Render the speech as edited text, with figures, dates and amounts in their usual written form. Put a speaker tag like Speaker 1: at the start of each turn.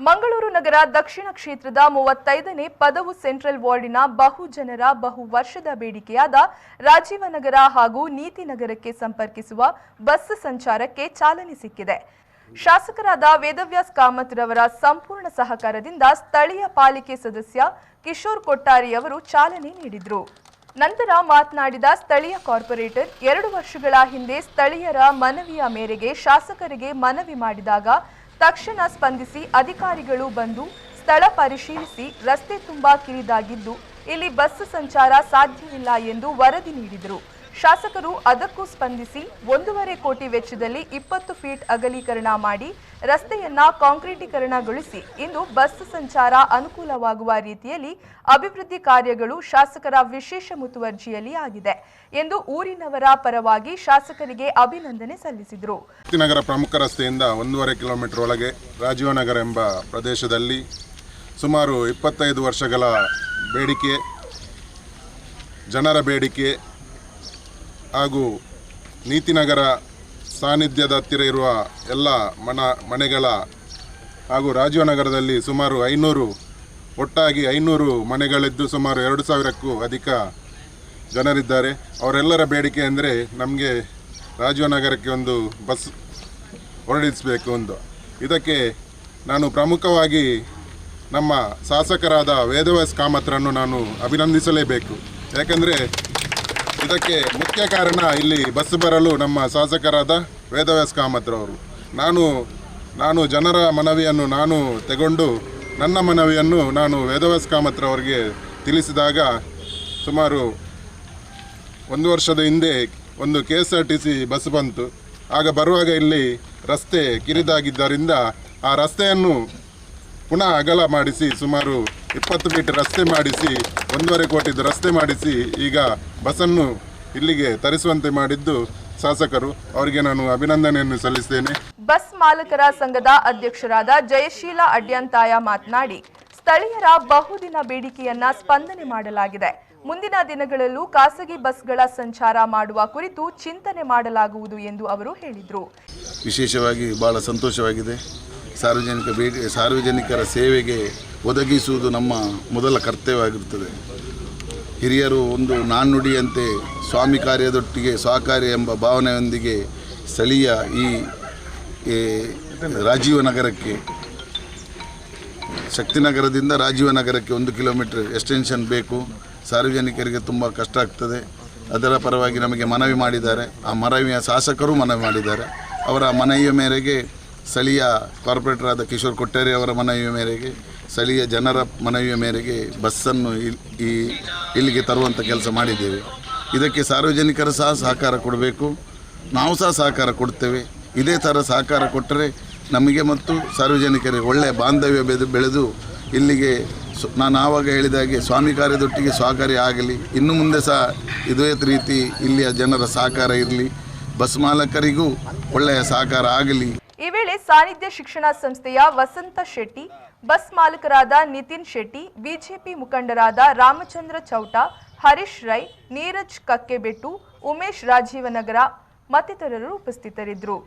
Speaker 1: ಮಂಗಳೂರು ನಗರ ದಕ್ಷಿಣ ಕ್ಷೇತ್ರದ 35ನೇ ಪದವು ಸೆಂಟ್ರಲ್ ವಾರ್ಡಿನ ಬಹುಜನರ ಬಹು ವರ್ಷದ ಬೇಡಿಕೆಯಾದ ರಾಜೀವನಗರ ಹಾಗೂ ನೀತಿನಗರಕ್ಕೆ ಸಂಪರ್ಕಿಸುವ ಬಸ್ ಸಂಚಾರಕ್ಕೆ ಚಾಲನೆ ಸಿಕ್ಕಿದೆ. ಶಾಸಕರಾದ ವೇದವ್ಯಾಸ್ ಕಾಮತ್ ರವರ ಸಂಪೂರ್ಣ ಸಹಕಾರದಿಂದ ಸ್ಥಳೀಯ ಪಾಲಿಕೆ ಸದಸ್ಯ ಕಿಶೋರ್ ಕೊಟ್ಟಾರಿ ಅವರು ಚಾಲನೆ ನೀಡಿದರು. ನಂತರ ಮಾತನಾಡಿದ ಸ್ಥಳೀಯ ಕಾರ್ಪೊರೇಟರ್ 2 ವರ್ಷಗಳ ಹಿಂದೆ ಸ್ಥಳೀಯರ ಮನವಿಯ ಮೇರೆಗೆ ಶಾಸಕರಿಗೆ ಮನವಿ ಮಾಡಿದಾಗ ತಕ್ಷಣ ಸ್ಪಂದಿಸಿ ಅಧಿಕಾರಿಗಳು ಬಂದು ಸ್ಥಳ ಪರಿಶೀಲಿಸಿ ರಸ್ತೆ ತುಂಬಾ ಕಿರಿದಾಗಿದ್ದು ಇಲ್ಲಿ ಬಸ್ ಸಂಚಾರ ಸಾಧ್ಯವಿಲ್ಲ ಎಂದು ವರದಿ ನೀಡಿದರು. ಶಾಸಕರು ಅದಕ್ಕೂ ಸ್ಪಂದಿಸಿ 1.5 ಕೋಟಿ ವೆಚ್ಚದಲ್ಲಿ 20 ಫೀಟ್ ಅಗಲೀಕರಣ ಮಾಡಿ ರಸ್ತೆಯನ್ನ ಕಾಂಕ್ರೀಟೀಕರಣಗೊಳಿಸಿ ಇಂದು ಬಸ್ ಸಂಚಾರ ಅನುಕೂಲವಾಗುವ ರೀತಿಯಲ್ಲಿ ಅಭಿವೃದ್ಧಿ ಕಾರ್ಯಗಳು ಶಾಸಕರ ವಿಶೇಷ ಮುತುವರ್ಜಿಯಲ್ಲಿ ಆಗಿದೆ ಎಂದು ಊರಿನವರ ಪರವಾಗಿ ಶಾಸಕರಿಗೆ ಅಭಿನಂದನೆ ಸಲ್ಲಿಸಿದರು.
Speaker 2: ನಗರ ಪ್ರಮುಖ ರಸ್ತೆಯಿಂದ 1.5 ಕಿಲೋಮೀಟರ್ ಒಳಗೆ ರಾಜೀವನಗರ ಎಂಬ ಪ್ರದೇಶದಲ್ಲಿ ಸುಮಾರು 25 ವರ್ಷಗಳ ಬೇಡಿಕೆ, ಜನರ ಬೇಡಿಕೆ ಹಾಗೂ ನೀತಿನಗರ ಸಾನ್ನಿಧ್ಯದ ಹತ್ತಿರ ಇರುವ ಎಲ್ಲ ಮನೆಗಳ ಹಾಗೂ ರಾಜೀವನಗರದಲ್ಲಿ ಸುಮಾರು 500 ಒಟ್ಟಾಗಿ 500 ಮನೆಗಳಿದ್ದು ಸುಮಾರು 2000ಕ್ಕೂ ಅಧಿಕ ಜನರಿದ್ದಾರೆ. ಅವರೆಲ್ಲರ ಬೇಡಿಕೆ ಅಂದರೆ ನಮಗೆ ರಾಜೀವನಗರಕ್ಕೆ ಒಂದು ಬಸ್ ಹೊರಡಿಸಬೇಕು ಒಂದು. ಇದಕ್ಕೆ ನಾನು ಪ್ರಮುಖವಾಗಿ ನಮ್ಮ ಶಾಸಕರಾದ ವೇದವ್ಯಾಸ್ ಕಾಮತ್ರನ್ನು ನಾನು ಅಭಿನಂದಿಸಲೇಬೇಕು. ಯಾಕೆಂದರೆ ಇದಕ್ಕೆ ಮುಖ್ಯ ಕಾರಣ ಇಲ್ಲಿ ಬಸ್ ಬರಲು ನಮ್ಮ ಶಾಸಕರಾದ ವೇದವ್ಯಾಸ್ ಕಾಮತ್ರವರು. ನಾನು ಜನರ ಮನವಿಯನ್ನು ನಾನು ತಗೊಂಡು ನನ್ನ ಮನವಿಯನ್ನು ನಾನು ವೇದವ್ಯಾಸ್ ಕಾಮತ್ರವರಿಗೆ ತಿಳಿಸಿದಾಗ ಸುಮಾರು 1 ವರ್ಷದ ಹಿಂದೆ ಒಂದು KSRTC ಬಸ್ ಬಂತು. ಆಗ ಬರುವಾಗ ಇಲ್ಲಿ ರಸ್ತೆ ಕಿರಿದಾಗಿದ್ದರಿಂದ ಆ ರಸ್ತೆಯನ್ನು ಪುನಃ ಅಗಲ ಮಾಡಿಸಿ ಸುಮಾರು 20 ಫೀಟ್ ರಸ್ತೆ ಮಾಡಿಸಿ 1.5 ಕೋಟಿದು ರಸ್ತೆ ಮಾಡಿಸಿ ಈಗ ಬಸ್ಸನ್ನು ಇಲ್ಲಿಗೆ ತರಿಸುವಂತೆ ಮಾಡಿದ್ದು ಶಾಸಕರು. ಅವರಿಗೆ ನಾನು ಅಭಿನಂದನೆಯನ್ನು ಸಲ್ಲಿಸುತ್ತೇನೆ.
Speaker 1: ಬಸ್ ಮಾಲಕರ ಸಂಘದ ಅಧ್ಯಕ್ಷರಾದ ಜಯಶೀಲ ಅಡ್ಯಂತಾಯ ಮಾತನಾಡಿ, ಸ್ಥಳೀಯರ ಬಹುದಿನ ಬೇಡಿಕೆಯನ್ನ ಸ್ಪಂದನೆ ಮಾಡಲಾಗಿದೆ. ಮುಂದಿನ ದಿನಗಳಲ್ಲೂ ಖಾಸಗಿ ಬಸ್ಗಳ ಸಂಚಾರ ಮಾಡುವ ಕುರಿತು ಚಿಂತನೆ ಮಾಡಲಾಗುವುದು ಎಂದು ಅವರು ಹೇಳಿದರು.
Speaker 3: ವಿಶೇಷವಾಗಿ ಬಹಳ ಸಂತೋಷವಾಗಿದೆ. ಸಾರ್ವಜನಿಕರ ಸೇವೆಗೆ ಒದಗಿಸುವುದು ನಮ್ಮ ಮೊದಲ ಕರ್ತವ್ಯವಾಗಿರುತ್ತದೆ. ಹಿರಿಯರು ಒಂದು ನಾಣ್ಣುಡಿಯಂತೆ ಸ್ವಾಮಿ ಕಾರ್ಯದೊಟ್ಟಿಗೆ ಸಹಕಾರಿ ಎಂಬ ಭಾವನೆಯೊಂದಿಗೆ ಸ್ಥಳೀಯ ಈ ರಾಜೀವನಗರಕ್ಕೆ, ಶಕ್ತಿನಗರದಿಂದ ರಾಜೀವನಗರಕ್ಕೆ 1 ಕಿಲೋಮೀಟರ್ ಎಕ್ಸ್ಟೆನ್ಷನ್ ಬೇಕು. ಸಾರ್ವಜನಿಕರಿಗೆ ತುಂಬ ಕಷ್ಟ ಆಗ್ತದೆ. ಅದರ ಪರವಾಗಿ ನಮಗೆ ಮನವಿ ಮಾಡಿದ್ದಾರೆ. ಆ ಮನವಿಯ ಶಾಸಕರು ಮನವಿ ಮಾಡಿದ್ದಾರೆ. ಅವರ ಮನವಿಯ ಮೇರೆಗೆ ಸ್ಥಳೀಯ ಕಾರ್ಪೊರೇಟರ್ ಆದ ಕಿಶೋರ್ ಕೊಟ್ಟಾರಿ ಅವರ ಮನವಿಯ ಮೇರೆಗೆ, ಸ್ಥಳೀಯ ಜನರ ಮನವಿಯ ಮೇರೆಗೆ ಬಸ್ಸನ್ನು ಇಲ್ಲಿಗೆ ತರುವಂಥ ಕೆಲಸ ಮಾಡಿದ್ದೇವೆ. ಇದಕ್ಕೆ ಸಾರ್ವಜನಿಕರು ಸಹ ಸಹಕಾರ ಕೊಡಬೇಕು. ನಾವು ಸಹ ಸಹಕಾರ ಕೊಡ್ತೇವೆ. ಇದೇ ಥರ ಸಹಕಾರ ಕೊಟ್ಟರೆ ನಮಗೆ ಮತ್ತು ಸಾರ್ವಜನಿಕರಿಗೆ ಒಳ್ಳೆಯ ಬಾಂಧವ್ಯ ಬೆಳೆದು ಇಲ್ಲಿಗೆ ನಾನು ಆವಾಗ ಹೇಳಿದಾಗೆ ಸ್ವಾಮಿ ಕಾರ್ಯದೊಟ್ಟಿಗೆ ಸಹಕಾರಿ ಆಗಲಿ. ಇನ್ನು ಮುಂದೆ ಸಹ ಇದೇ ರೀತಿ ಇಲ್ಲಿಯ ಜನರ ಸಹಕಾರ ಇರಲಿ, ಬಸ್ ಮಾಲಕರಿಗೂ ಒಳ್ಳೆಯ ಸಹಕಾರ ಆಗಲಿ.
Speaker 1: ಈ ವೇಳೆ ಸಾನ್ನಿಧ್ಯ ಶಿಕ್ಷಣ ಸಂಸ್ಥೆಯ ವಸಂತ ಶೆಟ್ಟಿ, ಬಸ್ ಮಾಲಕರಾದ ನಿತಿನ್ ಶೆಟ್ಟಿ, ಬಿಜೆಪಿ ಮುಖಂಡರಾದ ರಾಮಚಂದ್ರ ಚೌಟ, ಹರೀಶ್ ರೈ, ನೀರಜ್ ಕಕ್ಕೆಬೆಟ್ಟು, ಉಮೇಶ್ ರಾಜೀವನಗರ ಮತ್ತಿತರರು ಉಪಸ್ಥಿತರಿದ್ದರು.